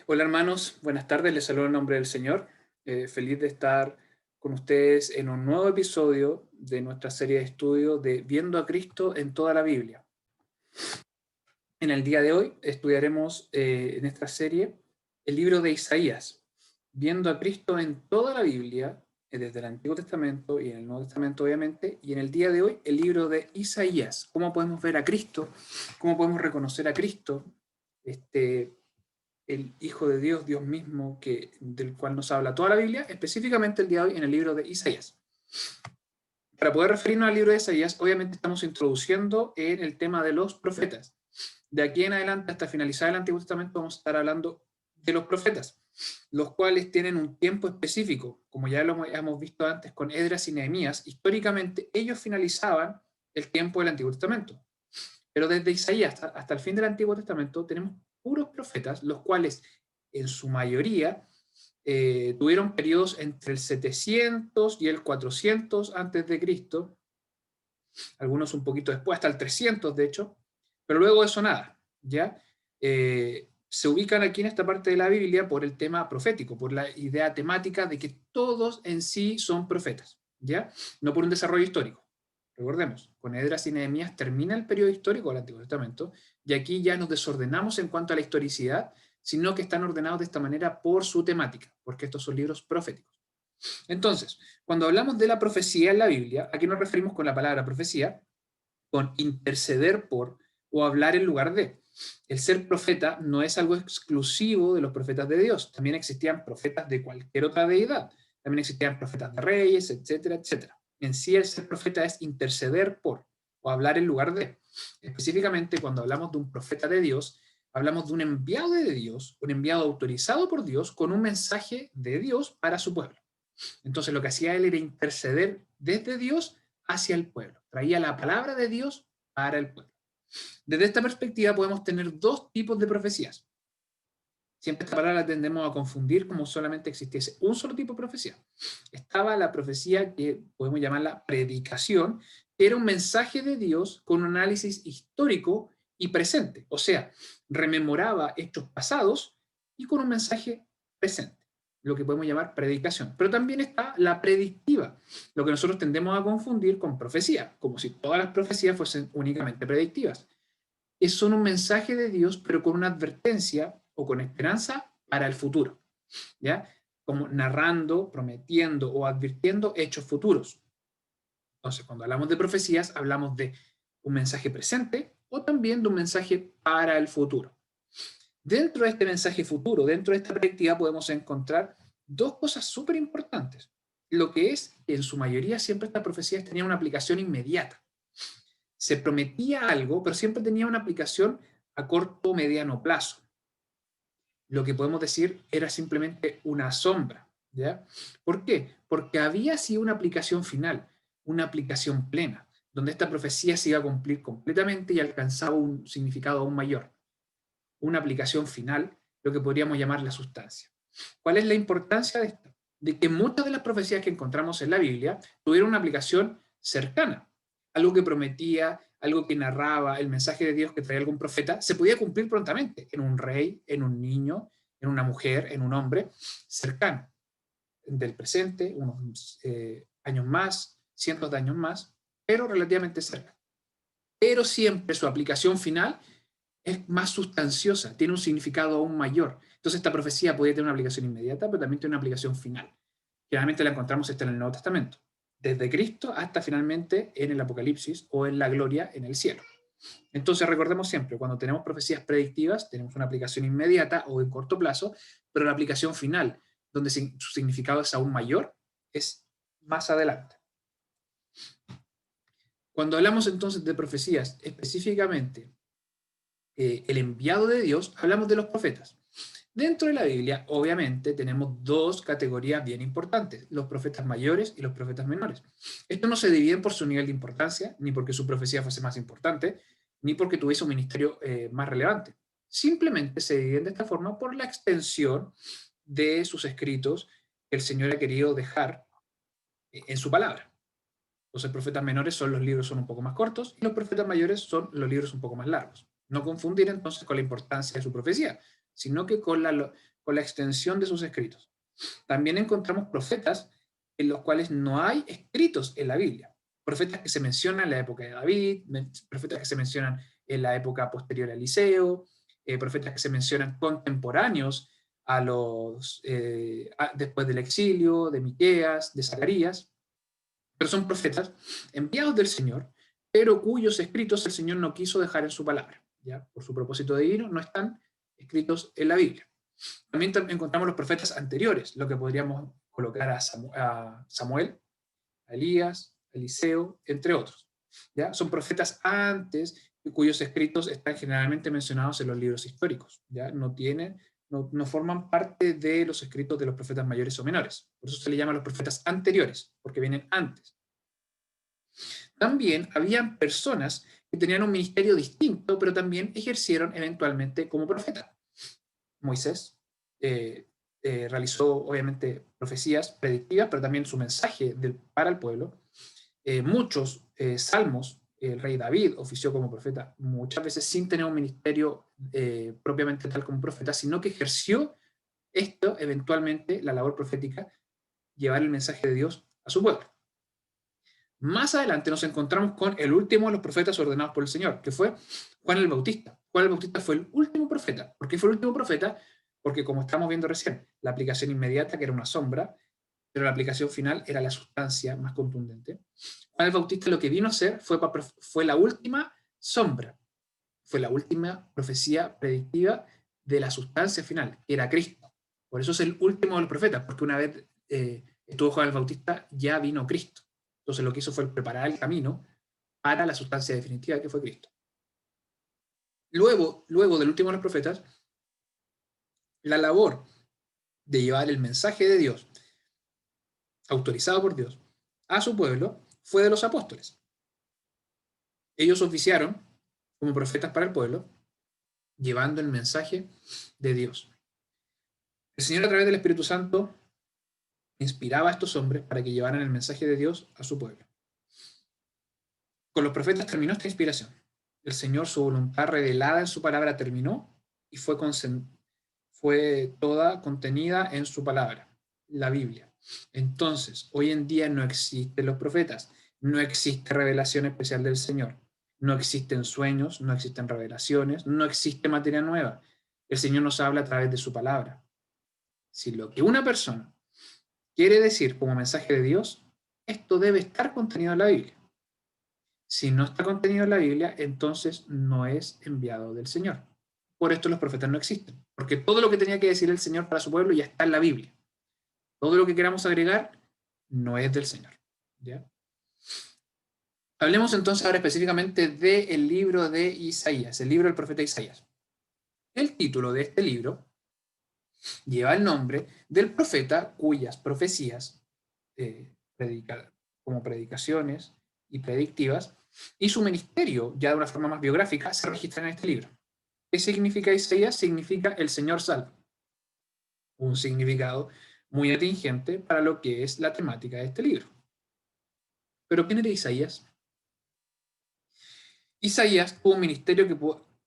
Hola hermanos, buenas tardes, les saludo en nombre del Señor. Feliz de estar con ustedes en un nuevo episodio de nuestra serie de estudio de Viendo a Cristo en toda la Biblia. En el día de hoy estudiaremos en esta serie el libro de Isaías, Viendo a Cristo en toda la Biblia, desde el Antiguo Testamento y en el Nuevo Testamento obviamente, y en el día de hoy el libro de Isaías, cómo podemos ver a Cristo, cómo podemos reconocer a Cristo, este, el Hijo de Dios, Dios mismo, del cual nos habla toda la Biblia, específicamente el día de hoy en el libro de Isaías. Para poder referirnos al libro de Isaías, obviamente estamos introduciendo en el tema de los profetas. De aquí en adelante, hasta finalizar el Antiguo Testamento, vamos a estar hablando de los profetas, los cuales tienen un tiempo específico, como ya lo hemos visto antes con Esdras y Nehemías. Históricamente, ellos finalizaban el tiempo del Antiguo Testamento. Pero desde Isaías hasta el fin del Antiguo Testamento tenemos puros profetas, los cuales en su mayoría tuvieron periodos entre el 700 y el 400 antes de Cristo, algunos un poquito después, hasta el 300 de hecho, pero luego de eso nada, ¿ya? Se ubican aquí en esta parte de la Biblia por el tema profético, por la idea temática de que todos en sí son profetas, ¿ya? No por un desarrollo histórico. Recordemos, con Esdras y Nehemías termina el periodo histórico del Antiguo Testamento, y aquí ya nos desordenamos en cuanto a la historicidad, sino que están ordenados de esta manera por su temática, porque estos son libros proféticos. Entonces, cuando hablamos de la profecía en la Biblia, ¿a qué nos referimos con la palabra profecía? Con interceder por o hablar en lugar de. El ser profeta no es algo exclusivo de los profetas de Dios. También existían profetas de cualquier otra deidad. También existían profetas de reyes, etcétera, etcétera. En sí, el ser profeta es interceder por o hablar en lugar de. Específicamente, cuando hablamos de un profeta de Dios, hablamos de un enviado de Dios, un enviado autorizado por Dios con un mensaje de Dios para su pueblo. Entonces lo que hacía él era interceder desde Dios hacia el pueblo. Traía la palabra de Dios para el pueblo. Desde esta perspectiva podemos tener dos tipos de profecías. Siempre esta palabra la tendemos a confundir como solamente existiese un solo tipo de profecía. Estaba la profecía que podemos llamarla predicación, que era un mensaje de Dios con un análisis histórico y presente. O sea, rememoraba hechos pasados y con un mensaje presente, lo que podemos llamar predicación. Pero también está la predictiva, lo que nosotros tendemos a confundir con profecía, como si todas las profecías fuesen únicamente predictivas. Son un mensaje de Dios, pero con una advertencia o con esperanza para el futuro, ¿ya? Como narrando, prometiendo o advirtiendo hechos futuros. Entonces, cuando hablamos de profecías, hablamos de un mensaje presente o también de un mensaje para el futuro. Dentro de este mensaje futuro, dentro de esta perspectiva, podemos encontrar dos cosas súper importantes. Lo que es, en su mayoría, siempre estas profecías tenían una aplicación inmediata. Se prometía algo, pero siempre tenía una aplicación a corto o mediano plazo. Lo que podemos decir era simplemente una sombra, ¿ya? ¿Por qué? Porque había así una aplicación final, una aplicación plena, donde esta profecía se iba a cumplir completamente y alcanzaba un significado aún mayor. Una aplicación final, lo que podríamos llamar la sustancia. ¿Cuál es la importancia de esto? De que muchas de las profecías que encontramos en la Biblia tuvieron una aplicación cercana. Algo que prometía, algo que narraba, el mensaje de Dios que traía algún profeta, se podía cumplir prontamente en un rey, en un niño, en una mujer, en un hombre cercano, del presente, unos años más, cientos de años más, pero relativamente cerca. Pero siempre su aplicación final es más sustanciosa, tiene un significado aún mayor. Entonces esta profecía puede tener una aplicación inmediata, pero también tiene una aplicación final. Generalmente la encontramos esta en el Nuevo Testamento, desde Cristo hasta finalmente en el Apocalipsis o en la gloria en el cielo. Entonces recordemos siempre, cuando tenemos profecías predictivas, tenemos una aplicación inmediata o en corto plazo, pero la aplicación final, donde su significado es aún mayor, es más adelante. Cuando hablamos entonces de profecías, específicamente el enviado de Dios, hablamos de los profetas. Dentro de la Biblia, obviamente, tenemos dos categorías bien importantes, los profetas mayores y los profetas menores. Estos no se dividen por su nivel de importancia, ni porque su profecía fuese más importante, ni porque tuviese un ministerio más relevante. Simplemente se dividen de esta forma por la extensión de sus escritos que el Señor ha querido dejar en su palabra. Los profetas menores son los libros son un poco más cortos y los profetas mayores son los libros un poco más largos. No confundir entonces con la importancia de su profecía, sino que con la extensión de sus escritos. También encontramos profetas en los cuales no hay escritos en la Biblia. Profetas que se mencionan en la época de David, profetas que se mencionan en la época posterior a Eliseo, profetas que se mencionan contemporáneos a después del exilio, de Miqueas, de Zacarías, pero son profetas enviados del Señor, pero cuyos escritos el Señor no quiso dejar en su palabra. ¿Ya? Por su propósito divino no están escritos en la Biblia. También encontramos los profetas anteriores, lo que podríamos colocar a Samuel, a Elías, a Eliseo, entre otros. ¿Ya? Son profetas antes, cuyos escritos están generalmente mencionados en los libros históricos. ¿Ya? No forman parte de los escritos de los profetas mayores o menores. Por eso se le llama a los profetas anteriores, porque vienen antes. También habían personas que tenían un ministerio distinto, pero también ejercieron eventualmente como profeta. Moisés realizó obviamente profecías predictivas, pero también su mensaje para el pueblo. Muchos salmos, el rey David ofició como profeta muchas veces sin tener un ministerio propiamente tal como profeta, sino que ejerció esto eventualmente, la labor profética, llevar el mensaje de Dios a su pueblo. Más adelante nos encontramos con el último de los profetas ordenados por el Señor, que fue Juan el Bautista. Juan el Bautista fue el último profeta. ¿Por qué fue el último profeta? Porque, como estamos viendo recién, la aplicación inmediata, que era una sombra, pero la aplicación final era la sustancia más contundente. Juan el Bautista lo que vino a hacer fue la última sombra, fue la última profecía predictiva de la sustancia final, que era Cristo. Por eso es el último de los profetas, porque una vez estuvo Juan el Bautista, ya vino Cristo. Entonces lo que hizo fue preparar el camino para la sustancia definitiva, que fue Cristo. Luego del último de los profetas, la labor de llevar el mensaje de Dios, autorizado por Dios, a su pueblo, fue de los apóstoles. Ellos oficiaron como profetas para el pueblo, llevando el mensaje de Dios. El Señor, a través del Espíritu Santo, inspiraba a estos hombres para que llevaran el mensaje de Dios a su pueblo. Con los profetas terminó esta inspiración. El Señor, su voluntad revelada en su palabra, terminó y fue toda contenida en su palabra, la Biblia. Entonces, hoy en día no existen los profetas, no existe revelación especial del Señor, no existen sueños, no existen revelaciones, no existe materia nueva. El Señor nos habla a través de su palabra. Si lo que una persona quiere decir como mensaje de Dios, esto debe estar contenido en la Biblia. Si no está contenido en la Biblia, entonces no es enviado del Señor. Por esto los profetas no existen, porque todo lo que tenía que decir el Señor para su pueblo ya está en la Biblia. Todo lo que queramos agregar no es del Señor. ¿Ya? Hablemos entonces ahora específicamente del libro de Isaías, el libro del profeta Isaías. El título de este libro lleva el nombre del profeta cuyas profecías, como predicaciones y predictivas, y su ministerio, ya de una forma más biográfica, se registra en este libro. ¿Qué significa Isaías? Significa el Señor salva. Un significado muy atingente para lo que es la temática de este libro. ¿Pero quién era Isaías? Isaías tuvo un ministerio que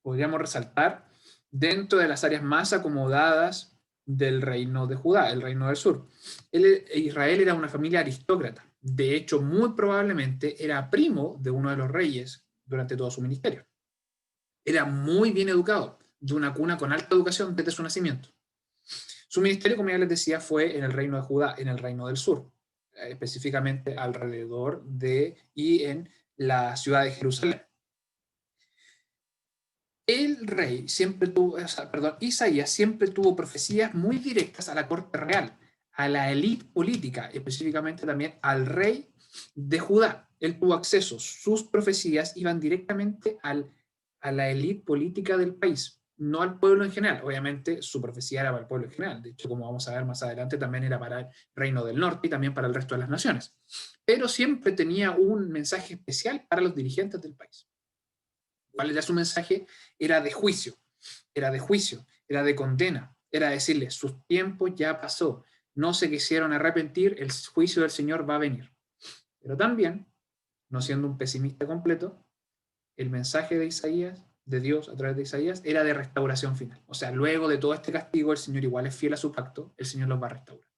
podríamos resaltar dentro de las áreas más acomodadas del reino de Judá, el reino del sur. Israel era una familia aristócrata. De hecho, muy probablemente era primo de uno de los reyes durante todo su ministerio. Era muy bien educado, de una cuna con alta educación desde su nacimiento. Su ministerio, como ya les decía, fue en el reino de Judá, en el reino del sur, específicamente alrededor de y en la ciudad de Jerusalén. Isaías siempre tuvo profecías muy directas a la corte real, a la élite política, específicamente también al rey de Judá. Él tuvo acceso, sus profecías iban directamente a la élite política del país, no al pueblo en general. Obviamente su profecía era para el pueblo en general, de hecho, como vamos a ver más adelante, también era para el reino del norte y también para el resto de las naciones. Pero siempre tenía un mensaje especial para los dirigentes del país. ¿Cuál era su mensaje? Era de juicio, era de condena, era decirles, su tiempo ya pasó, no se quisieron arrepentir, el juicio del Señor va a venir. Pero también, no siendo un pesimista completo, el mensaje de Isaías de Dios a través de Isaías era de restauración final. O sea, luego de todo este castigo, el Señor igual es fiel a su pacto, el Señor los va a restaurar.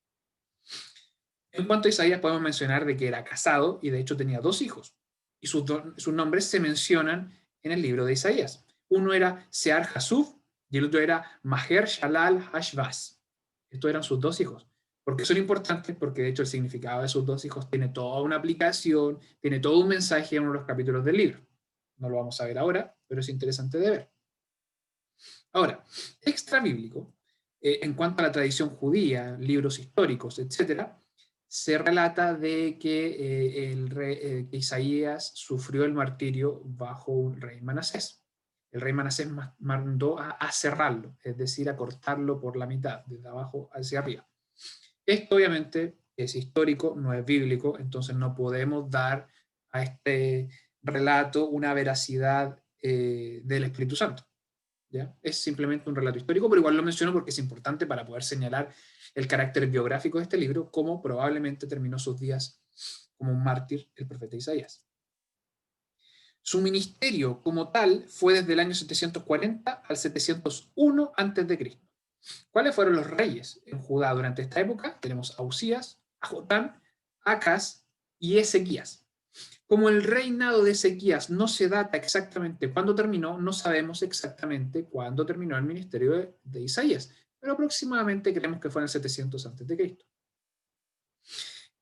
En cuanto a Isaías, podemos mencionar de que era casado y de hecho tenía 2 hijos. Y sus nombres se mencionan en el libro de Isaías. Uno era Sear Hasub y el otro era Maher Shalal Hashbaz. Estos eran sus 2 hijos. ¿Por qué son importantes? Porque de hecho el significado de sus 2 hijos tiene toda una aplicación, tiene todo un mensaje en uno de los capítulos del libro. No lo vamos a ver ahora, pero es interesante de ver. Ahora, extra bíblico, en cuanto a la tradición judía, libros históricos, etcétera, se relata de que que Isaías sufrió el martirio bajo un rey Manasés. El rey Manasés mandó a cerrarlo, es decir, a cortarlo por la mitad, desde abajo hacia arriba. Esto obviamente es histórico, no es bíblico, entonces no podemos dar a este relato una veracidad del Espíritu Santo. ¿Ya? Es simplemente un relato histórico, pero igual lo menciono porque es importante para poder señalar el carácter biográfico de este libro, cómo probablemente terminó sus días como un mártir el profeta Isaías. Su ministerio como tal fue desde el año 740 al 701 a.C. ¿Cuáles fueron los reyes en Judá durante esta época? Tenemos a Usías, a Jotán, a Acaz y Ezequías. Como el reinado de Ezequías no se data exactamente cuándo terminó, no sabemos exactamente cuándo terminó el ministerio de Isaías, pero aproximadamente creemos que fue en el 700 a.C.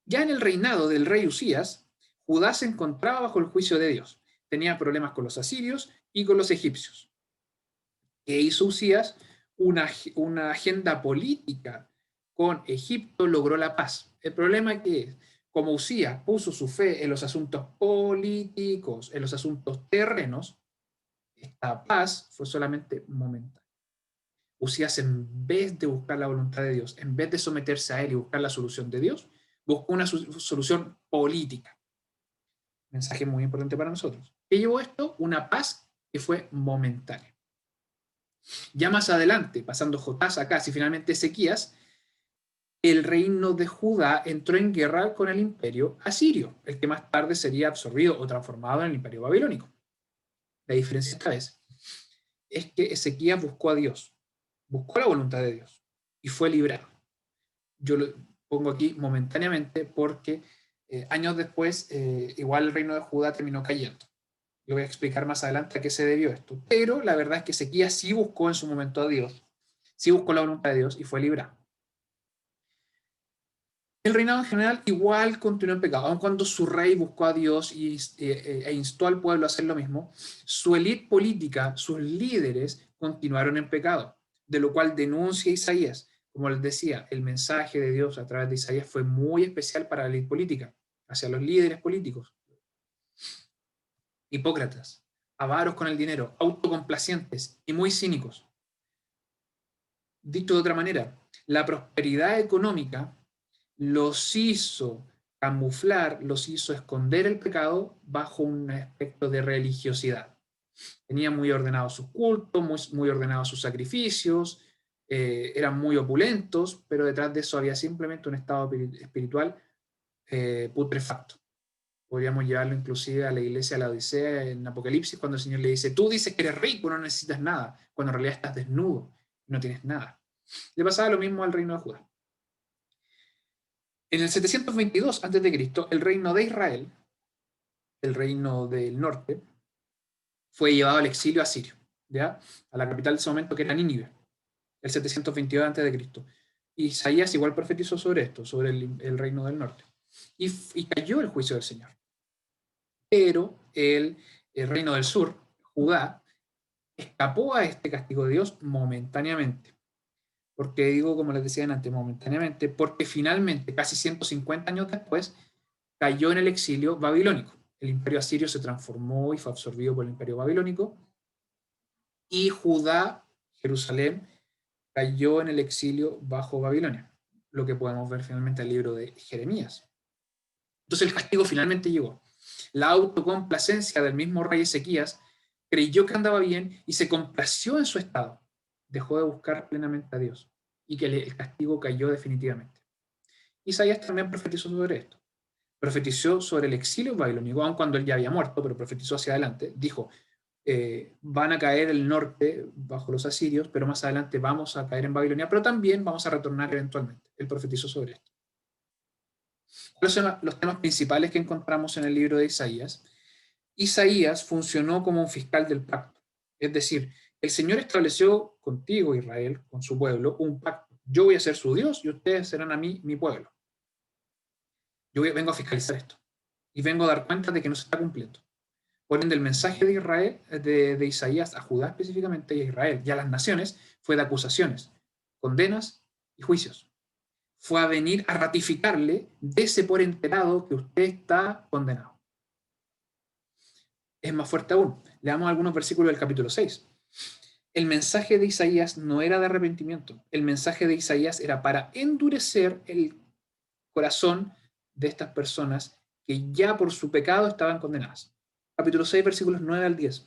Ya en el reinado del rey Usías, Judá se encontraba bajo el juicio de Dios. Tenía problemas con los asirios y con los egipcios. ¿Qué hizo Usías? Una agenda política con Egipto logró la paz. El problema que es, como Usías puso su fe en los asuntos políticos, en los asuntos terrenos, esta paz fue solamente momentánea. Usías, en vez de buscar la voluntad de Dios, en vez de someterse a él y buscar la solución de Dios, buscó una solución política. Mensaje muy importante para nosotros. ¿Qué llevó esto? Una paz que fue momentánea. Ya más adelante, pasando Jotás a Acaz y finalmente Ezequías, el reino de Judá entró en guerra con el imperio asirio, el que más tarde sería absorbido o transformado en el imperio babilónico. La diferencia esta vez es que Ezequías buscó a Dios, buscó la voluntad de Dios y fue librado. Yo lo pongo aquí momentáneamente porque años después igual el reino de Judá terminó cayendo. Yo voy a explicar más adelante a qué se debió esto. Pero la verdad es que Ezequías sí buscó en su momento a Dios, sí buscó la voluntad de Dios y fue librado. El reinado en general igual continuó en pecado, aun cuando su rey buscó a Dios e instó al pueblo a hacer lo mismo, su élite política, sus líderes continuaron en pecado, de lo cual denuncia Isaías. Como les decía, el mensaje de Dios a través de Isaías fue muy especial para la élite política, hacia los líderes políticos. Hipócratas, avaros con el dinero, autocomplacientes y muy cínicos. Dicho de otra manera, la prosperidad económica los hizo camuflar, los hizo esconder el pecado bajo un aspecto de religiosidad. Tenían muy ordenados sus cultos, muy ordenados sus sacrificios, eran muy opulentos, pero detrás de eso había simplemente un estado espiritual putrefacto. Podríamos llevarlo inclusive a la iglesia de la Odisea en Apocalipsis, cuando el Señor le dice, tú dices que eres rico, no necesitas nada, cuando en realidad estás desnudo y no tienes nada. Le pasaba lo mismo al reino de Judá. En el 722 a.C., el reino de Israel, el reino del norte, fue llevado al exilio asirio, ¿ya? A la capital de ese momento, que era Nínive, el 722 a.C. Isaías igual profetizó sobre esto, sobre el reino del norte. Y cayó el juicio del Señor. Pero el reino del sur, Judá, escapó a este castigo de Dios momentáneamente. Porque digo, como les decía antes, momentáneamente, porque finalmente, casi 150 años después, cayó en el exilio babilónico. El imperio asirio se transformó y fue absorbido por el imperio babilónico, y Judá, Jerusalén, cayó en el exilio bajo Babilonia, lo que podemos ver finalmente en el libro de Jeremías. Entonces el castigo finalmente llegó. La autocomplacencia del mismo rey Ezequías creyó que andaba bien y se complació en su estado. Dejó de buscar plenamente a Dios y que el castigo cayó definitivamente. Isaías también profetizó sobre esto. Profetizó sobre el exilio babilónico, aun cuando él ya había muerto, pero profetizó hacia adelante. Dijo, van a caer el norte bajo los asirios, pero más adelante vamos a caer en Babilonia, pero también vamos a retornar eventualmente. Él profetizó sobre esto. ¿Cuáles son los temas principales que encontramos en el libro de Isaías? Isaías funcionó como un fiscal del pacto. Es decir, el Señor estableció contigo, Israel, con su pueblo, un pacto. Yo voy a ser su Dios y ustedes serán a mí mi pueblo. Vengo a fiscalizar esto. Y vengo a dar cuenta de que no se está cumpliendo. Por ende, el mensaje de Israel, de Isaías a Judá específicamente y a Israel y a las naciones fue de acusaciones, condenas y juicios. Fue a venir a ratificarle, dese por enterado que usted está condenado. Es más fuerte aún. Leamos algunos versículos del capítulo 6. El mensaje de Isaías no era de arrepentimiento. El mensaje de Isaías era para endurecer el corazón de estas personas que ya por su pecado estaban condenadas. Capítulo 6, versículos 9 al 10.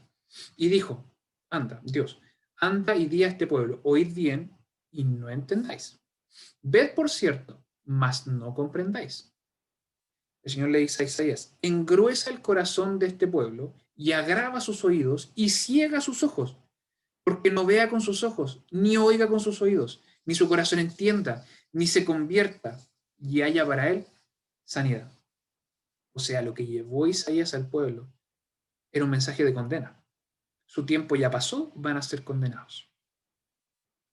Y dijo, anda, Dios, anda y di a este pueblo, oíd bien y no entendáis. Ved por cierto, mas no comprendáis. El Señor le dice a Isaías, engruesa el corazón de este pueblo y agrava sus oídos y ciega sus ojos, porque no vea con sus ojos, ni oiga con sus oídos, ni su corazón entienda, ni se convierta y haya para él sanidad. O sea, lo que llevó Isaías al pueblo era un mensaje de condena. Su tiempo ya pasó, van a ser condenados.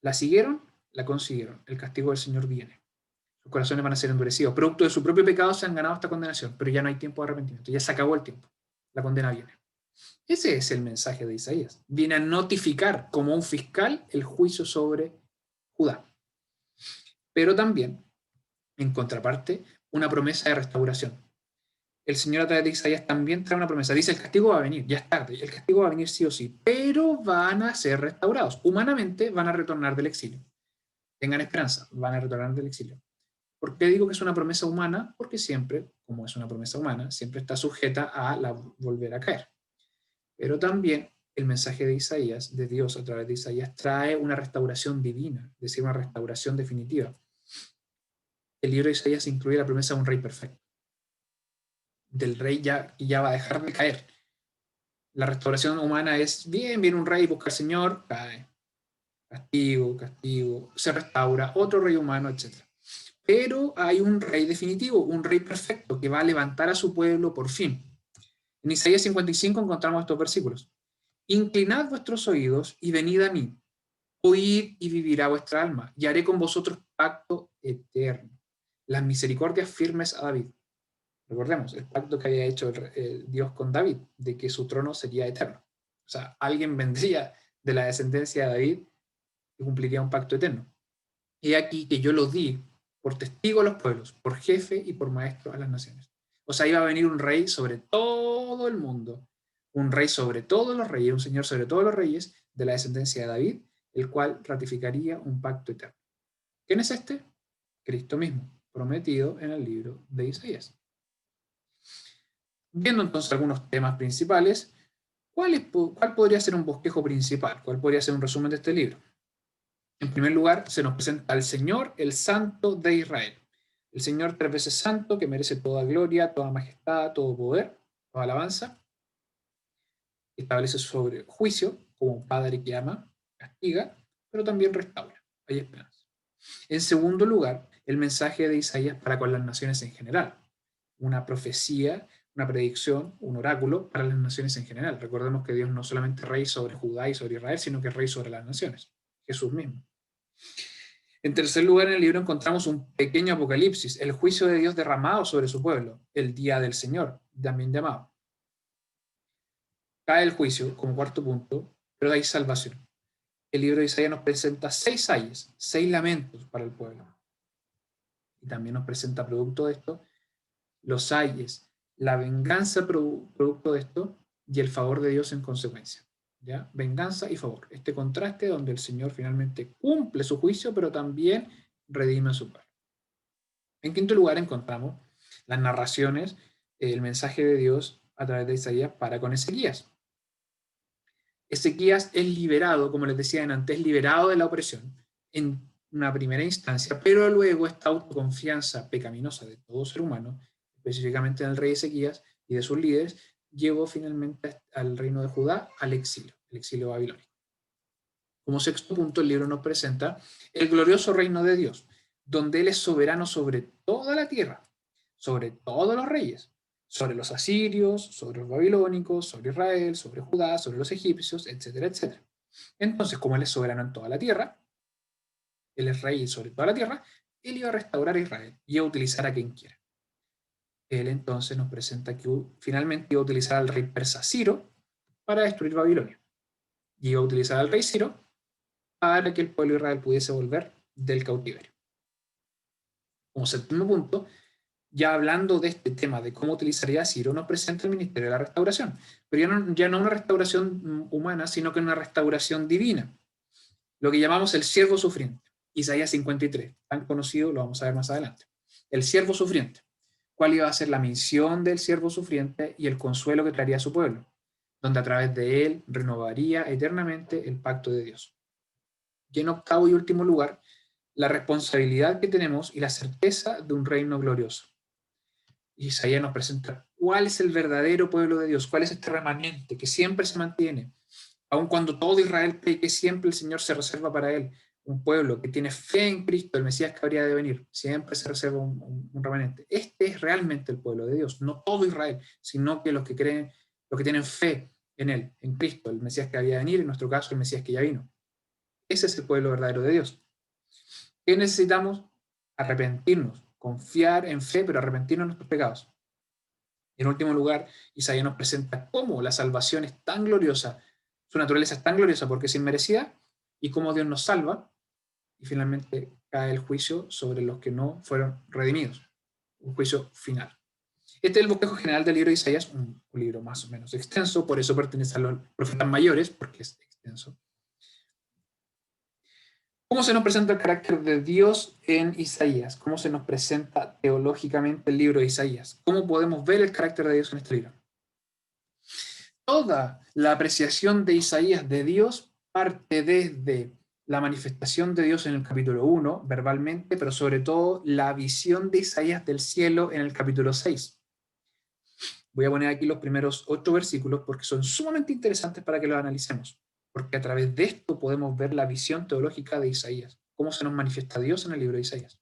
La siguieron, la consiguieron. El castigo del Señor viene. Sus corazones van a ser endurecidos. Producto de su propio pecado se han ganado esta condenación, pero ya no hay tiempo de arrepentimiento. Ya se acabó el tiempo. La condena viene. Ese es el mensaje de Isaías. Viene a notificar como un fiscal el juicio sobre Judá. Pero también, en contraparte, una promesa de restauración. El Señor a través de Isaías también trae una promesa. Dice, el castigo va a venir, ya es tarde, el castigo va a venir sí o sí, pero van a ser restaurados. Humanamente van a retornar del exilio. Tengan esperanza, van a retornar del exilio. ¿Por qué digo que es una promesa humana? Porque siempre, como es una promesa humana, siempre está sujeta a volver a caer. Pero también el mensaje de Isaías, de Dios a través de Isaías, trae una restauración divina, es decir, una restauración definitiva. El libro de Isaías incluye la promesa de un rey perfecto, del rey ya va a dejar de caer. La restauración humana es, viene un rey, busca al Señor, cae. Castigo, se restaura, otro rey humano, etc. Pero hay un rey definitivo, un rey perfecto, que va a levantar a su pueblo por fin. En Isaías 55 encontramos estos versículos. Inclinad vuestros oídos y venid a mí. Oíd y vivirá vuestra alma, y haré con vosotros pacto eterno. Las misericordias firmes a David. Recordemos, el pacto que había hecho Dios con David, de que su trono sería eterno. O sea, alguien vendría de la descendencia de David y cumpliría un pacto eterno. He aquí que yo lo di por testigo a los pueblos, por jefe y por maestro a las naciones. O sea, iba a venir un rey sobre todo el mundo, un rey sobre todos los reyes, un señor sobre todos los reyes de la descendencia de David, el cual ratificaría un pacto eterno. ¿Quién es este? Cristo mismo, prometido en el libro de Isaías. Viendo entonces algunos temas principales, ¿cuál podría ser un bosquejo principal? ¿Cuál podría ser un resumen de este libro? En primer lugar, se nos presenta al Señor, el Santo de Israel. El Señor 3 veces santo, que merece toda gloria, toda majestad, todo poder, toda alabanza. Establece sobre juicio, como un padre que ama, castiga, pero también restaura. Hay esperanza. En segundo lugar, el mensaje de Isaías para con las naciones en general. Una profecía, una predicción, un oráculo para las naciones en general. Recordemos que Dios no solamente es rey sobre Judá y sobre Israel, sino que es rey sobre las naciones. Jesús mismo. En tercer lugar, en el libro encontramos un pequeño apocalipsis, el juicio de Dios derramado sobre su pueblo, el día del Señor, también llamado. Cae el juicio como cuarto punto, pero hay salvación. El libro de Isaías nos presenta 6 ayes, 6 lamentos para el pueblo. Y también nos presenta, producto de esto, los ayes, la venganza producto de esto y el favor de Dios en consecuencia. ¿Ya? Venganza y favor. Este contraste donde el Señor finalmente cumple su juicio, pero también redime a su pueblo. En quinto lugar encontramos las narraciones, el mensaje de Dios a través de Isaías para con Ezequías. Ezequías es liberado, como les decía antes, liberado de la opresión en una primera instancia, pero luego esta autoconfianza pecaminosa de todo ser humano, específicamente en el rey Ezequías y de sus líderes, llevó finalmente al reino de Judá al el exilio babilónico. Como sexto punto, el libro nos presenta el glorioso reino de Dios, donde Él es soberano sobre toda la tierra, sobre todos los reyes, sobre los asirios, sobre los babilónicos, sobre Israel, sobre Judá, sobre los egipcios, etcétera, etcétera. Entonces, como Él es soberano en toda la tierra, Él es rey sobre toda la tierra, Él iba a restaurar a Israel y iba a utilizar a quien quiera. Él entonces nos presenta que finalmente iba a utilizar al rey persa Ciro para destruir Babilonia. Y iba a utilizar al rey Ciro para que el pueblo de Israel pudiese volver del cautiverio. Como séptimo punto, ya hablando de este tema de cómo utilizaría a Ciro, nos presenta el ministerio de la restauración, pero ya no una restauración humana, sino que una restauración divina, lo que llamamos el siervo sufriente. Isaías 53, tan conocido, lo vamos a ver más adelante. El siervo sufriente. ¿Cuál iba a ser la misión del siervo sufriente y el consuelo que traería a su pueblo? Donde a través de él renovaría eternamente el pacto de Dios. Y en octavo y último lugar, la responsabilidad que tenemos y la certeza de un reino glorioso. Isaías nos presenta cuál es el verdadero pueblo de Dios, cuál es este remanente que siempre se mantiene, aun cuando todo Israel peque, siempre el Señor se reserva para él un pueblo que tiene fe en Cristo, el Mesías que habría de venir, siempre se reserva un remanente. Este es realmente el pueblo de Dios, no todo Israel, sino que los que creen, los que tienen fe en él, en Cristo, el Mesías que habría de venir, en nuestro caso el Mesías que ya vino. Ese es el pueblo verdadero de Dios. ¿Qué necesitamos? Arrepentirnos, confiar en fe, pero arrepentirnos de nuestros pecados. En último lugar, Isaías nos presenta cómo la salvación es tan gloriosa, su naturaleza es tan gloriosa porque es inmerecida, y cómo Dios nos salva, y finalmente cae el juicio sobre los que no fueron redimidos, un juicio final. Este es el bosquejo general del libro de Isaías, un libro más o menos extenso, por eso pertenece a los profetas mayores, porque es extenso. ¿Cómo se nos presenta el carácter de Dios en Isaías? ¿Cómo se nos presenta teológicamente el libro de Isaías? ¿Cómo podemos ver el carácter de Dios en este libro? Toda la apreciación de Isaías de Dios parte desde la manifestación de Dios en el capítulo 1, verbalmente, pero sobre todo la visión de Isaías del cielo en el capítulo 6. Voy a poner aquí los primeros 8 versículos porque son sumamente interesantes para que los analicemos, porque a través de esto podemos ver la visión teológica de Isaías, cómo se nos manifiesta Dios en el libro de Isaías.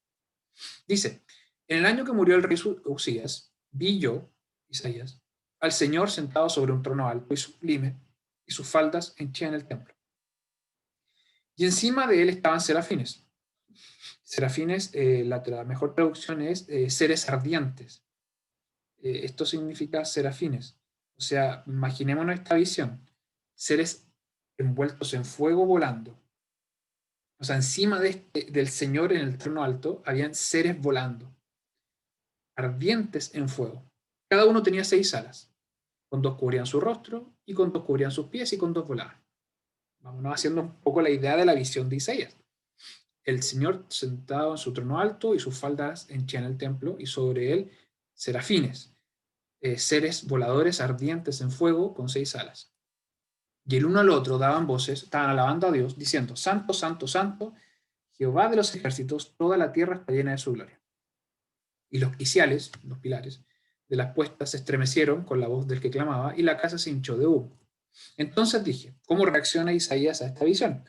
Dice, en el año que murió el rey Usías, vi yo, Isaías, al Señor sentado sobre un trono alto y sublime, y sus faldas henchían el templo. Y encima de él estaban serafines. Serafines, la mejor traducción es seres ardientes. Esto significa serafines. O sea, imaginémonos esta visión. Seres envueltos en fuego volando. O sea, encima del Señor en el trono alto, habían seres volando, ardientes en fuego. Cada uno tenía 6 alas. Con 2 cubrían su rostro, y con 2 cubrían sus pies, y con 2 volaban. Vámonos haciendo un poco la idea de la visión de Isaías. El Señor sentado en su trono alto, y sus faldas henchían el templo, y sobre él serafines, seres voladores ardientes en fuego con 6 alas. Y el uno al otro daban voces, estaban alabando a Dios, diciendo, Santo, Santo, Santo, Jehová de los ejércitos, toda la tierra está llena de su gloria. Y los quiciales, los pilares, de las puestas se estremecieron con la voz del que clamaba, y la casa se hinchó de humo. Entonces dije, ¿cómo reacciona Isaías a esta visión?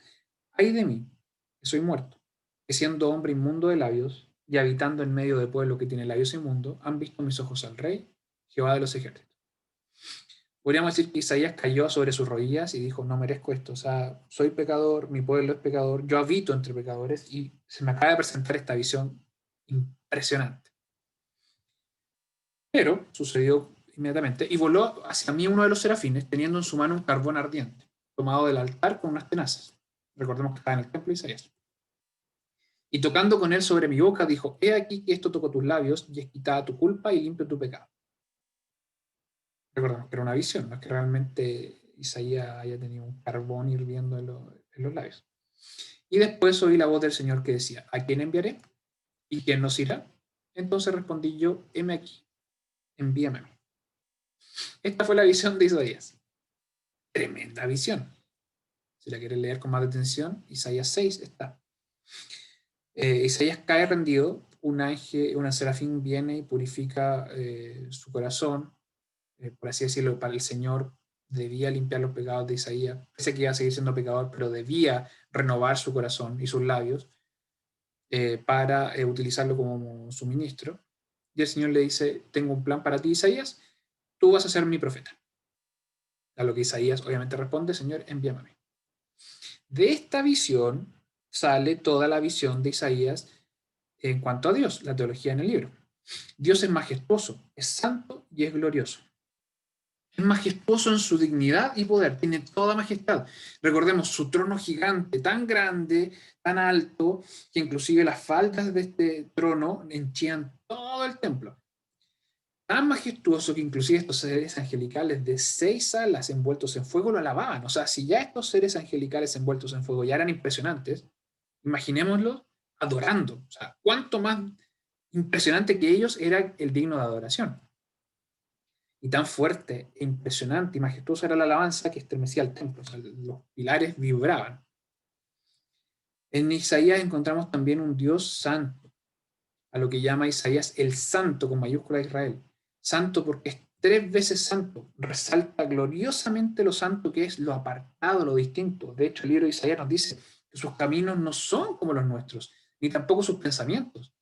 Ay de mí, que soy muerto, que siendo hombre inmundo de labios, y habitando en medio de pueblo que tiene labios inmundos, han visto mis ojos al Rey, Jehová de los ejércitos. Podríamos decir que Isaías cayó sobre sus rodillas y dijo, no merezco esto, o sea, soy pecador, mi pueblo es pecador, yo habito entre pecadores, y se me acaba de presentar esta visión impresionante. Pero sucedió inmediatamente, y voló hacia mí uno de los serafines, teniendo en su mano un carbón ardiente, tomado del altar con unas tenazas. Recordemos que estaba en el templo de Isaías. Y tocando con él sobre mi boca, dijo, he aquí que esto tocó tus labios, y es quitada tu culpa y limpio tu pecado. Recordemos que era una visión, no es que realmente Isaías haya tenido un carbón hirviendo en los labios. Y después oí la voz del Señor que decía, ¿a quién enviaré? ¿Y quién nos irá? Entonces respondí yo, heme aquí, envíame a mí. Esta fue la visión de Isaías. Tremenda visión. Si la quieres leer con más atención, Isaías 6 está. Isaías cae rendido, un ángel, una serafín viene y purifica su corazón, por así decirlo, para el Señor debía limpiar los pecados de Isaías, pese que iba a seguir siendo pecador, pero debía renovar su corazón y sus labios para utilizarlo como su ministro. Y el Señor le dice, tengo un plan para ti, Isaías, tú vas a ser mi profeta. A lo que Isaías obviamente responde, Señor, envíame a mí. De esta visión sale toda la visión de Isaías en cuanto a Dios, la teología en el libro. Dios es majestuoso, es santo y es glorioso. Es majestuoso en su dignidad y poder, tiene toda majestad. Recordemos su trono gigante, tan grande, tan alto, que inclusive las faldas de este trono henchían todo el templo. Tan majestuoso que inclusive estos seres angelicales de 6 alas envueltos en fuego lo alababan. O sea, si ya estos seres angelicales envueltos en fuego ya eran impresionantes, imaginémoslo adorando. O sea, cuánto más impresionante que ellos era el digno de adoración. Y tan fuerte, e impresionante y majestuosa era la alabanza que estremecía el templo. O sea, los pilares vibraban. En Isaías encontramos también un Dios santo, a lo que llama Isaías el santo con mayúscula de Israel. Santo porque es 3 veces santo, resalta gloriosamente lo santo que es, lo apartado, lo distinto. De hecho, el libro de Isaías nos dice que sus caminos no son como los nuestros, ni tampoco sus pensamientos.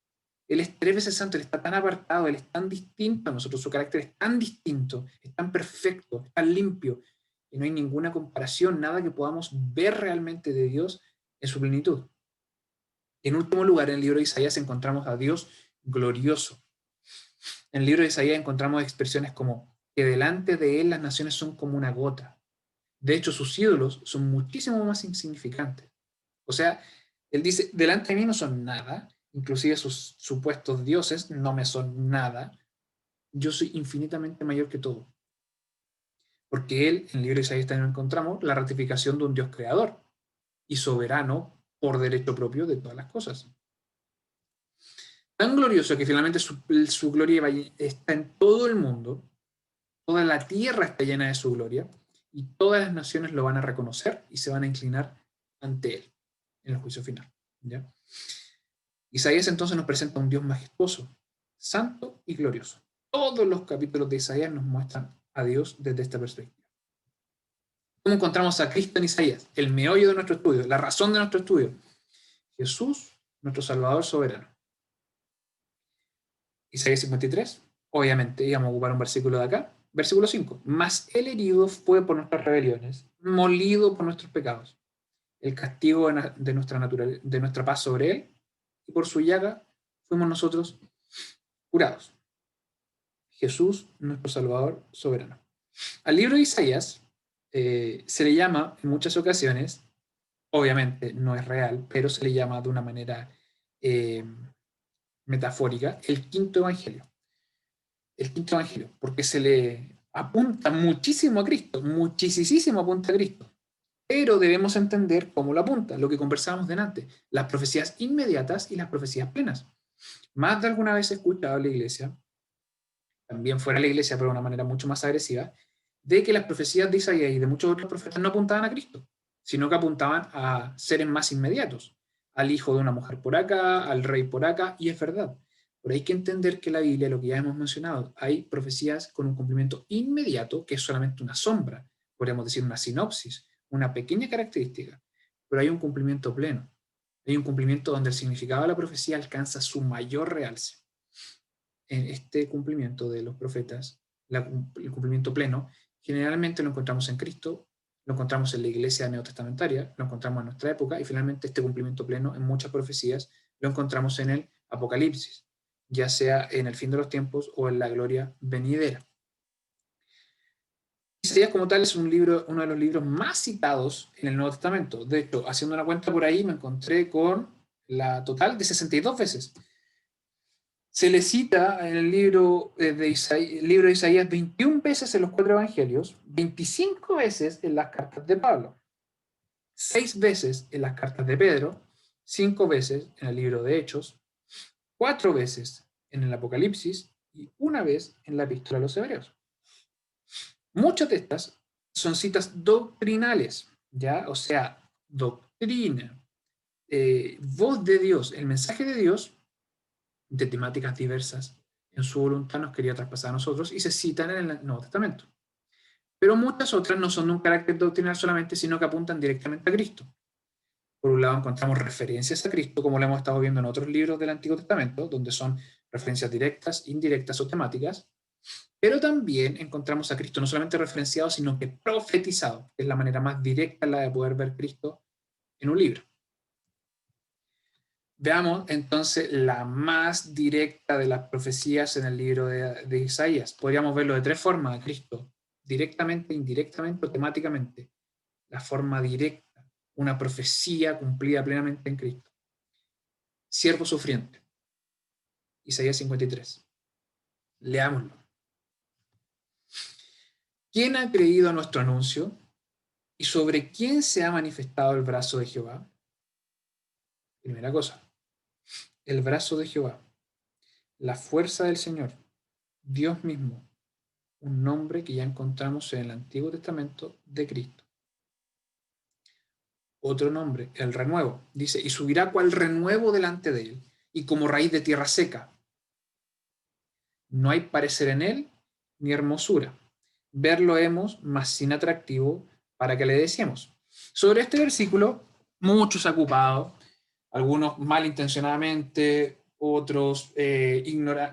Él es 3 veces santo, él está tan apartado, él es tan distinto a nosotros, su carácter es tan distinto, es tan perfecto, es tan limpio, que no hay ninguna comparación, nada que podamos ver realmente de Dios en su plenitud. En último lugar, en el libro de Isaías encontramos a Dios glorioso. En el libro de Isaías encontramos expresiones como que delante de él las naciones son como una gota. De hecho, sus ídolos son muchísimo más insignificantes. O sea, él dice, delante de mí no son nada, inclusive sus supuestos dioses no me son nada. Yo soy infinitamente mayor que todo. Porque él, en el libro de Isaías también encontramos la ratificación de un Dios creador y soberano por derecho propio de todas las cosas. Tan glorioso que finalmente su gloria está en todo el mundo, toda la tierra está llena de su gloria, y todas las naciones lo van a reconocer y se van a inclinar ante él en el juicio final. ¿Ya? Isaías entonces nos presenta un Dios majestuoso, santo y glorioso. Todos los capítulos de Isaías nos muestran a Dios desde esta perspectiva. ¿Cómo encontramos a Cristo en Isaías? El meollo de nuestro estudio, la razón de nuestro estudio. Jesús, nuestro Salvador soberano. Isaías 53, obviamente, íbamos a ocupar un versículo de acá. Versículo 5. Mas el herido fue por nuestras rebeliones, molido por nuestros pecados. El castigo de nuestra paz sobre él, y por su llaga fuimos nosotros curados. Jesús, nuestro Salvador soberano. Al libro de Isaías se le llama en muchas ocasiones, obviamente no es real, pero se le llama de una manera metafórica, el quinto evangelio. El quinto evangelio, porque se le apunta muchísimo a Cristo, muchísimo apunta a Cristo. Pero debemos entender cómo lo apunta, lo que conversábamos delante, las profecías inmediatas y las profecías plenas. Más de alguna vez he escuchado a la iglesia, también fuera de la iglesia, pero de una manera mucho más agresiva, de que las profecías de Isaías y de muchos otros profetas no apuntaban a Cristo, sino que apuntaban a seres más inmediatos, al hijo de una mujer por acá, al rey por acá, y es verdad. Pero hay que entender que la Biblia, lo que ya hemos mencionado, hay profecías con un cumplimiento inmediato, que es solamente una sombra, podríamos decir una sinopsis, una pequeña característica, pero hay un cumplimiento pleno. Hay un cumplimiento donde el significado de la profecía alcanza su mayor realce. En este cumplimiento de los profetas, el cumplimiento pleno, generalmente lo encontramos en Cristo, lo encontramos en la iglesia neotestamentaria, lo encontramos en nuestra época, y finalmente este cumplimiento pleno en muchas profecías lo encontramos en el Apocalipsis, ya sea en el fin de los tiempos o en la gloria venidera. Isaías como tal es uno de los libros más citados en el Nuevo Testamento. De hecho, haciendo una cuenta por ahí, me encontré con la total de 62 veces. Se le cita en el libro de Isaías 21 veces en los 4 evangelios, 25 veces en las cartas de Pablo, 6 veces en las cartas de Pedro, 5 veces en el libro de Hechos, 4 veces en el Apocalipsis y 1 vez en la Epístola a los Hebreos. Muchas de estas son citas doctrinales, ¿ya? O sea, doctrina, voz de Dios, el mensaje de Dios, de temáticas diversas, en su voluntad nos quería traspasar a nosotros, y se citan en el Nuevo Testamento. Pero muchas otras no son de un carácter doctrinal solamente, sino que apuntan directamente a Cristo. Por un lado encontramos referencias a Cristo, como lo hemos estado viendo en otros libros del Antiguo Testamento, donde son referencias directas, indirectas o temáticas, pero también encontramos a Cristo no solamente referenciado, sino que profetizado, que es la manera más directa la de poder ver Cristo en un libro. Veamos entonces la más directa de las profecías en el libro de Isaías. Podríamos verlo de tres formas a Cristo: directamente, indirectamente o temáticamente. La forma directa, una profecía cumplida plenamente en Cristo. Siervo sufriente, Isaías 53. Leámoslo. ¿Quién ha creído a nuestro anuncio? ¿Y sobre quién se ha manifestado el brazo de Jehová? Primera cosa, el brazo de Jehová, la fuerza del Señor, Dios mismo, un nombre que ya encontramos en el Antiguo Testamento de Cristo. Otro nombre, el renuevo. Dice, y subirá cual renuevo delante de él, y como raíz de tierra seca. No hay parecer en él, ni hermosura. Verlo hemos, mas sin atractivo, para que le deseemos. Sobre este versículo, muchos ocupados, algunos malintencionadamente, otros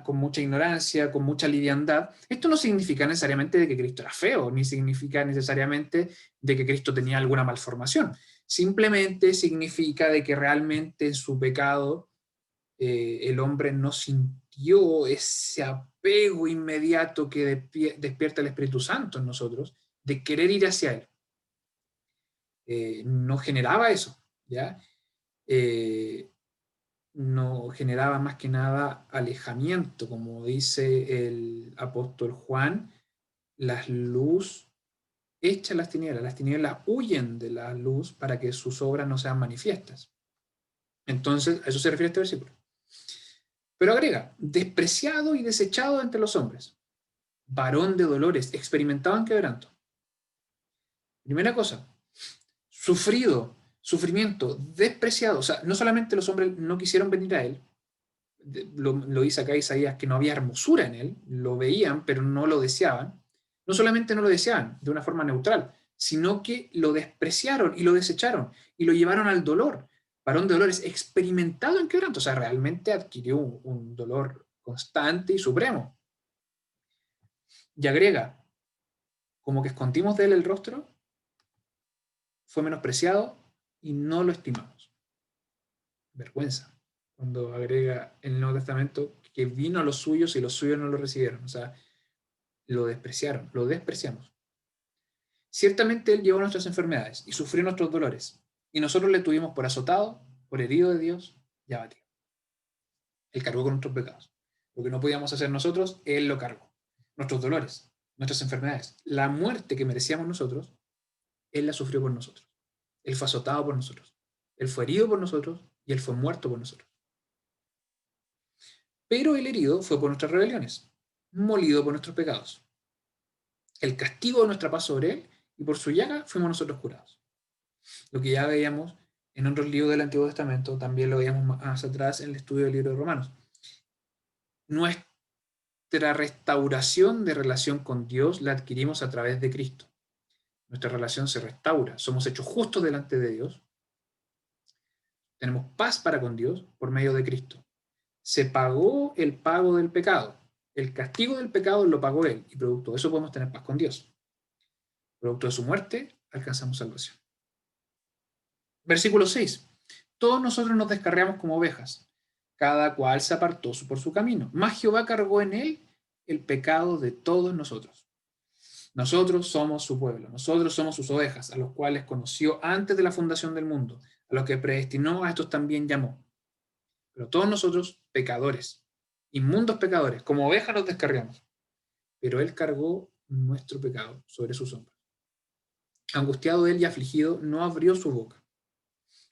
con mucha ignorancia, con mucha liviandad. Esto no significa necesariamente de que Cristo era feo, ni significa necesariamente de que Cristo tenía alguna malformación. Simplemente significa de que realmente en su pecado el hombre no sintió ese apego inmediato que despierta el Espíritu Santo en nosotros, de querer ir hacia Él. No generaba eso, ¿ya? No generaba más que nada alejamiento, como dice el apóstol Juan, la luz echa las tinieblas huyen de la luz para que sus obras no sean manifiestas. Entonces, a eso se refiere este versículo. Pero agrega, despreciado y desechado entre los hombres, varón de dolores, experimentado en quebranto. Primera cosa, sufrimiento, despreciado. O sea, no solamente los hombres no quisieron venir a él, lo dice acá Isaías, que no había hermosura en él, lo veían, pero no lo deseaban. No solamente no lo deseaban de una forma neutral, sino que lo despreciaron y lo desecharon y lo llevaron al dolor. Varón de dolores, experimentado en quebranto, o sea, realmente adquirió un dolor constante y supremo. Y agrega, como que escondimos de él el rostro, fue menospreciado y no lo estimamos. Vergüenza. Cuando agrega en el Nuevo Testamento que vino a los suyos y los suyos no lo recibieron. O sea, lo despreciaron, lo despreciamos. Ciertamente Él llevó nuestras enfermedades y sufrió nuestros dolores, y nosotros le tuvimos por azotado, por herido de Dios y abatido. Él cargó con nuestros pecados. Lo que no podíamos hacer nosotros, Él lo cargó. Nuestros dolores, nuestras enfermedades, la muerte que merecíamos nosotros, Él la sufrió por nosotros. Él fue azotado por nosotros. Él fue herido por nosotros y Él fue muerto por nosotros. Pero el herido fue por nuestras rebeliones, molido por nuestros pecados. El castigo de nuestra paz sobre Él, y por su llaga fuimos nosotros curados. Lo que ya veíamos en otros libros del Antiguo Testamento, también lo veíamos más atrás en el estudio del libro de Romanos. Nuestra restauración de relación con Dios la adquirimos a través de Cristo. Nuestra relación se restaura, somos hechos justos delante de Dios, tenemos paz para con Dios por medio de Cristo. Se pagó el pago del pecado. El castigo del pecado lo pagó Él, y producto de eso podemos tener paz con Dios. Producto de su muerte, alcanzamos salvación. Versículo 6. Todos nosotros nos descarriamos como ovejas, cada cual se apartó por su camino. Mas Jehová cargó en él el pecado de todos nosotros. Nosotros somos su pueblo, nosotros somos sus ovejas, a los cuales conoció antes de la fundación del mundo, a los que predestinó, a estos también llamó. Pero todos nosotros, pecadores, inmundos pecadores, como ovejas nos descarriamos. Pero Él cargó nuestro pecado sobre sus hombros. Angustiado Él y afligido, no abrió su boca.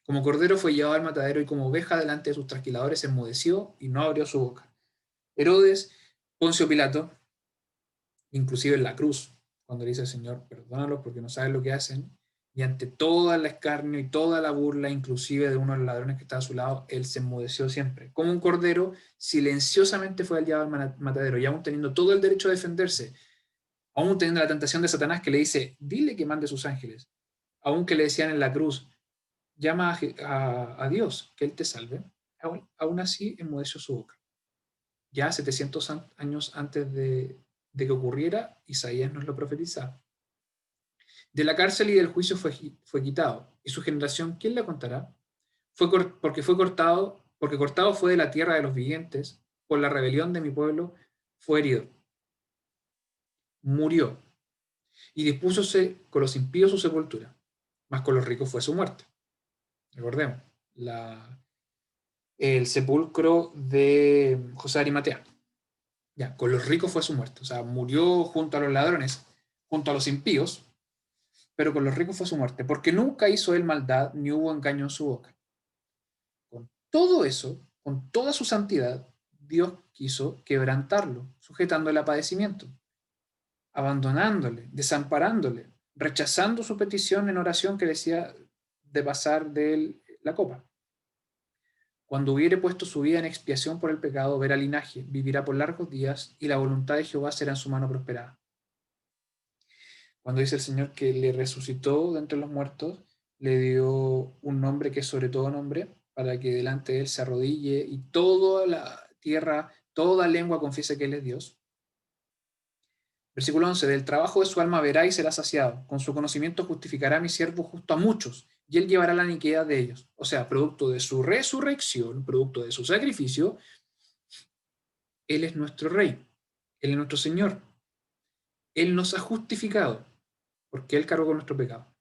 Como cordero fue llevado al matadero, y como oveja delante de sus trasquiladores se enmudeció y no abrió su boca. Herodes, Poncio Pilato, inclusive en la cruz, cuando le dice al Señor, perdónalos porque no saben lo que hacen, Y ante toda la escarnio y toda la burla, inclusive de uno de los ladrones que estaba a su lado, él se enmudeció siempre. Como un cordero, silenciosamente fue al llevado al matadero, y aún teniendo todo el derecho a defenderse, aún teniendo la tentación de Satanás que le dice, dile que mande sus ángeles, aún que le decían en la cruz, llama a Dios, que Él te salve, aún así enmudeció su boca. Ya 700 años antes de que ocurriera, Isaías nos lo profetizaba. De la cárcel y del juicio fue quitado, y su generación, ¿quién la contará? Porque cortado fue de la tierra de los vivientes, por la rebelión de mi pueblo fue herido. Murió, y dispúsose con los impíos su sepultura, mas con los ricos fue su muerte. Recordemos, el sepulcro de José de Arimatea. Ya, con los ricos fue su muerte. O sea, murió junto a los ladrones, junto a los impíos, pero con los ricos fue su muerte, porque nunca hizo él maldad, ni hubo engaño en su boca. Con todo eso, con toda su santidad, Dios quiso quebrantarlo, sujetándole a padecimiento, abandonándole, desamparándole, rechazando su petición en oración que decía de pasar de él la copa. Cuando hubiere puesto su vida en expiación por el pecado, verá linaje, vivirá por largos días, y la voluntad de Jehová será en su mano prosperada. Cuando dice el Señor que le resucitó de entre los muertos, le dio un nombre que es sobre todo nombre, para que delante de él se arrodille y toda la tierra, toda lengua confiese que él es Dios. Versículo 11, del trabajo de su alma verá y será saciado, con su conocimiento justificará a mi siervo justo a muchos, y él llevará la iniquidad de ellos. O sea, producto de su resurrección, producto de su sacrificio, él es nuestro rey, él es nuestro Señor. Él nos ha justificado, porque él cargó con nuestro pecado.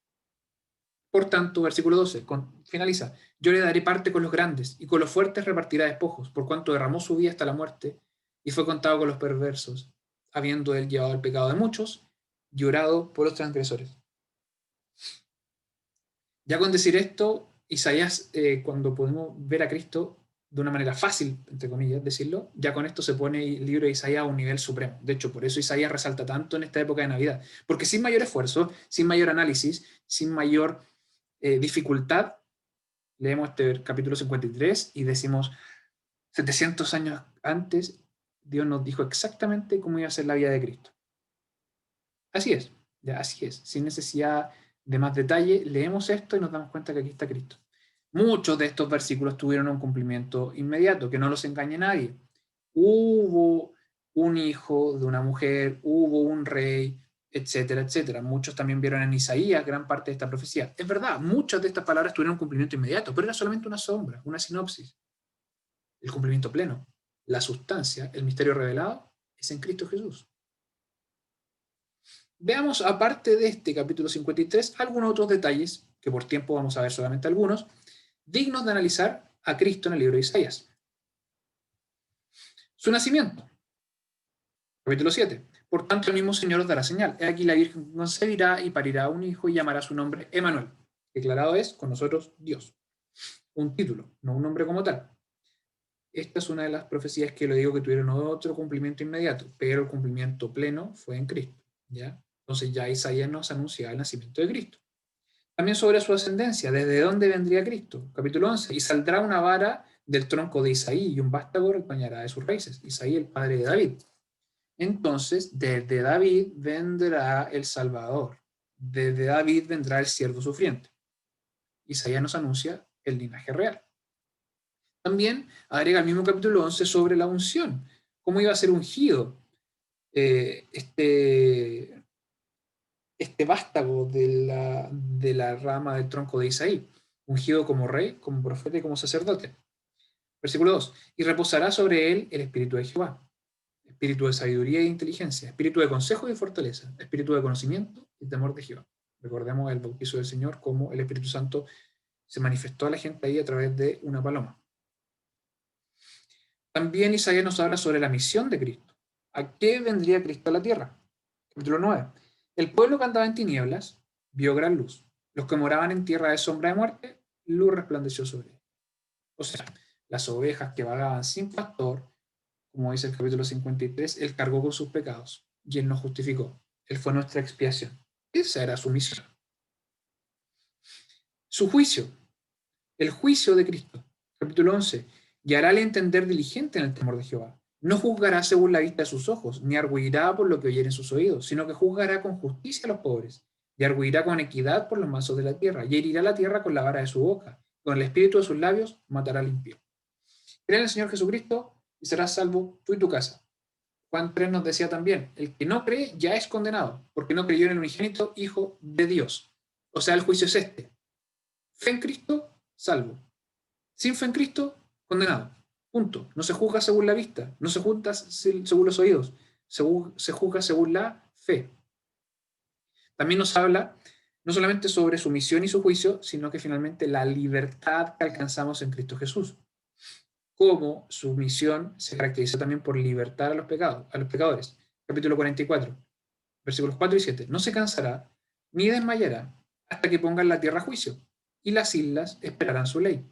Por tanto, versículo 12, finaliza, yo le daré parte con los grandes, y con los fuertes repartirá despojos, por cuanto derramó su vida hasta la muerte, y fue contado con los perversos, habiendo él llevado el pecado de muchos, llorado por los transgresores. Ya con decir esto, Isaías, cuando podemos ver a Cristo de una manera fácil, entre comillas, decirlo, ya con esto se pone el libro de Isaías a un nivel supremo. De hecho, por eso Isaías resalta tanto en esta época de Navidad, porque sin mayor esfuerzo, sin mayor análisis, sin mayor dificultad, leemos este capítulo 53 y decimos, 700 años antes, Dios nos dijo exactamente cómo iba a ser la vida de Cristo. Así es, ya, así es, sin necesidad de más detalle, leemos esto y nos damos cuenta que aquí está Cristo. Muchos de estos versículos tuvieron un cumplimiento inmediato, que no los engañe nadie. Hubo un hijo de una mujer, hubo un rey, etcétera, etcétera. Muchos también vieron en Isaías gran parte de esta profecía. Es verdad, muchas de estas palabras tuvieron un cumplimiento inmediato, pero era solamente una sombra, una sinopsis. El cumplimiento pleno, la sustancia, el misterio revelado, es en Cristo Jesús. Veamos, aparte de este capítulo 53, algunos otros detalles, que por tiempo vamos a ver solamente algunos, dignos de analizar a Cristo en el libro de Isaías. Su nacimiento. Capítulo 7. Por tanto, el mismo Señor os dará señal. He aquí la Virgen concebirá y parirá un hijo y llamará su nombre Emmanuel. Declarado es, con nosotros, Dios. Un título, no un nombre como tal. Esta es una de las profecías que le digo que tuvieron otro cumplimiento inmediato, pero el cumplimiento pleno fue en Cristo. ¿Ya? Entonces ya Isaías nos anunciaba el nacimiento de Cristo. También sobre su ascendencia, ¿desde dónde vendría Cristo? Capítulo 11. Y saldrá una vara del tronco de Isaí y un vástago acompañará de sus raíces. Isaí, el padre de David. Entonces, desde David vendrá el Salvador. Desde David vendrá el siervo sufriente. Isaías nos anuncia el linaje real. También agrega el mismo capítulo 11 sobre la unción. ¿Cómo iba a ser ungido este vástago de la rama del tronco de Isaí? Ungido como rey, como profeta y como sacerdote. Versículo 2. Y reposará sobre él el espíritu de Jehová. Espíritu de sabiduría e inteligencia, espíritu de consejo y fortaleza, espíritu de conocimiento y temor de Jehová. Recordemos el bautizo del Señor, como el Espíritu Santo se manifestó a la gente ahí a través de una paloma. También Isaías nos habla sobre la misión de Cristo. ¿A qué vendría Cristo a la tierra? Capítulo 9. El pueblo que andaba en tinieblas vio gran luz. Los que moraban en tierra de sombra de muerte, luz resplandeció sobre ellos. O sea, las ovejas que vagaban sin pastor, como dice el capítulo 53, él cargó con sus pecados y él nos justificó. Él fue nuestra expiación. Esa era su misión. Su juicio, el juicio de Cristo. Capítulo 11. Y harále entender diligente en el temor de Jehová. No juzgará según la vista de sus ojos, ni arguirá por lo que oyere en sus oídos, sino que juzgará con justicia a los pobres, y arguirá con equidad por los mansos de la tierra, y herirá la tierra con la vara de su boca, con el espíritu de sus labios matará al impío. Cree en el Señor Jesucristo y serás salvo tú y tu casa. Juan 3 nos decía también, el que no cree ya es condenado, porque no creyó en el unigénito Hijo de Dios. O sea, el juicio es este. Fe en Cristo, salvo. Sin fe en Cristo, condenado. Punto. No se juzga según la vista, no se juzga según los oídos, se juzga según la fe. También nos habla no solamente sobre su misión y su juicio, sino que finalmente la libertad que alcanzamos en Cristo Jesús. Cómo su misión se caracteriza también por libertar a los pecadores. Capítulo 44, versículos 4 y 7. No se cansará ni desmayará hasta que pongan la tierra a juicio, y las islas esperarán su ley,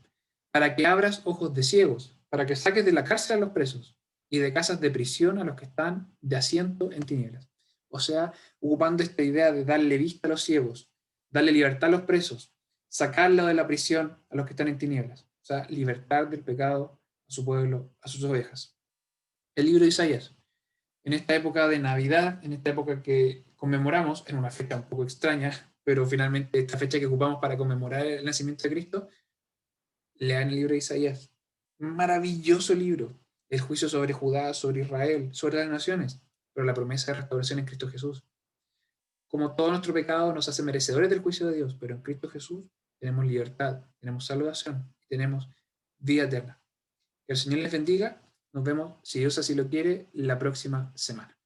para que abras ojos de ciegos, para que saques de la cárcel a los presos, y de casas de prisión a los que están de asiento en tinieblas. O sea, ocupando esta idea de darle vista a los ciegos, darle libertad a los presos, sacarlo de la prisión a los que están en tinieblas. O sea, libertad del pecado a su pueblo, a sus ovejas. El libro de Isaías. En esta época de Navidad, en esta época que conmemoramos, en una fecha un poco extraña, pero finalmente esta fecha que ocupamos para conmemorar el nacimiento de Cristo, lean el libro de Isaías. Maravilloso libro. El juicio sobre Judá, sobre Israel, sobre las naciones, pero la promesa de restauración en Cristo Jesús. Como todo nuestro pecado nos hace merecedores del juicio de Dios, pero en Cristo Jesús tenemos libertad, tenemos salvación, tenemos vida eterna. Que el Señor les bendiga. Nos vemos, si Dios así lo quiere, la próxima semana.